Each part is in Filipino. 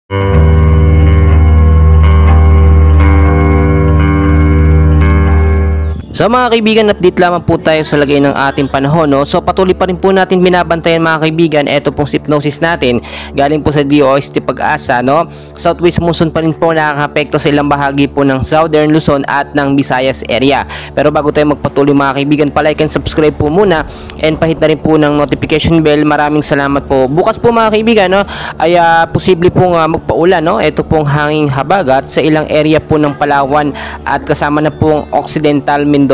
So mga kaibigan, update lamang po tayo sa lagay ng ating panahon, no? So patuloy pa rin po natin binabantayan mga kaibigan. Ito pong hypnosis natin galing po sa DOST Pag-asa, no? Southwest monsoon pa rin po nakaka-apekto sa ilang bahagi po ng Southern Luzon at ng Visayas area. Pero bago tayo magpatuloy mga kaibigan, pa-like and subscribe po muna and pahit na rin po ng notification bell. Maraming salamat po. Bukas po mga kaibigan, no, ay posible pong magpaulan, no? Ito pong hanging habagat sa ilang area po ng Palawan at kasama na pong Occidental Mindoro.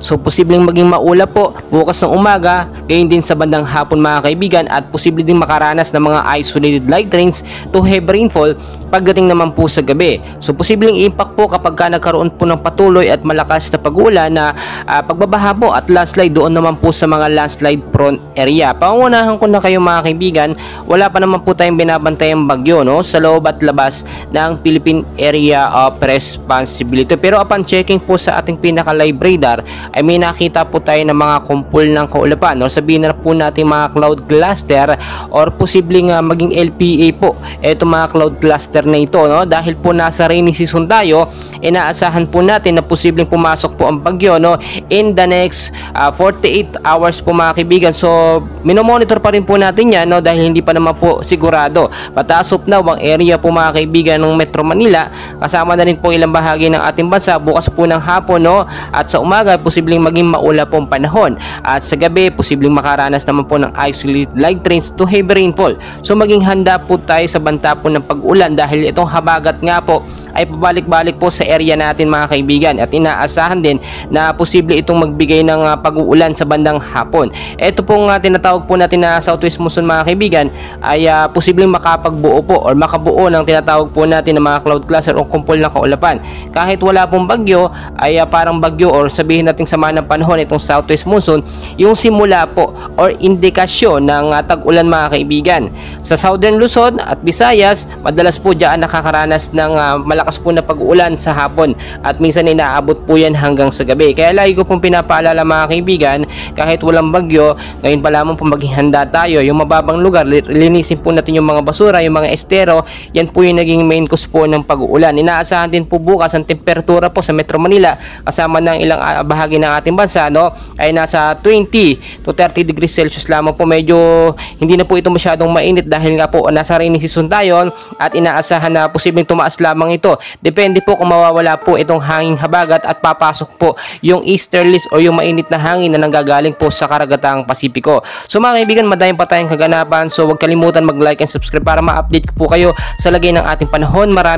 So posibleng maging maulap po bukas ng umaga, gayon din sa bandang hapon mga kaibigan, at posible din makaranas ng mga isolated light rains to heavy rainfall pagdating naman po sa gabi. So posibleng impact po kapag nagkaroon po ng patuloy at malakas na pag-ulan na pagbabaha po at landslide doon naman po sa mga landslide prone area. Pangunahan ko na kayo mga kaibigan, wala pa naman po tayong binabantayang bagyo, no, sa loob at labas ng Philippine Area of Responsibility. Pero upon checking po sa ating pinaka-live radar ay may nakita po tayo ng mga kumpul ng kaulapan, no? Sabihin na po natin mga cloud cluster or posibleng maging LPA po ito mga cloud cluster na ito, no? Dahil po nasa rainy season tayo, inaasahan po natin na posibleng pumasok po ang bagyo, no, in the next 48 hours po mga kaibigan. So minomonitor pa rin po natin yan, no, dahil hindi pa naman po sigurado. Pataas of now ang area po mga kaibigan ng Metro Manila, kasama na rin po ilang bahagi ng ating bansa bukas po ng hapon, no, at sa umaga posibleng maging maulap pong panahon, at sa gabi posibleng makaranas naman po ng isolated light rains to heavy rainfall. So maging handa po tayo sa banta po ng pag-ulan dahil itong habagat nga po ay pabalik-balik po sa area natin mga kaibigan, at inaasahan din na posible itong magbigay ng pag-uulan sa bandang hapon. Ito pong tinatawag po natin na southwest monsoon mga kaibigan ay posibleng makapagbuo po or makabuo ng tinatawag po natin na mga cloud cluster o kumpol ng kaulapan. Kahit wala pong bagyo ay parang bagyo or sabihin natin sama ng panahon itong southwest monsoon, yung simula po or indikasyon ng tag-ulan mga kaibigan. Sa Southern Luzon at Visayas, madalas po diyan nakakaranas ng malakas po na pag-uulan sa hapon at minsan inaabot po yan hanggang sa gabi. Kaya lagi ko pong pinapaalala mga kaibigan, kahit walang bagyo, ngayon pa lamang po maging handa tayo. Yung mababang lugar, linisin po natin yung mga basura, yung mga estero. Yan po yung naging main cause po ng pag-uulan. Inaasahan din po bukas ang temperatura po sa Metro Manila kasama ng ilang bahagi ng ating bansa, no, ay nasa 20 to 30 degrees Celsius lamang po. Medyo hindi na po ito masyadong mainit dahil nga po nasa rainy season tayo at inaasahan na posibleng tumaas lamang ito. Depende po kung mawawala po itong hanging habagat at papasok po yung easterlies o yung mainit na hangin na nanggagaling po sa karagatang Pasipiko. So mga kaibigan, madami pa tayong kaganapan. So huwag kalimutan mag-like and subscribe para ma-update ko po kayo sa lagay ng ating panahon.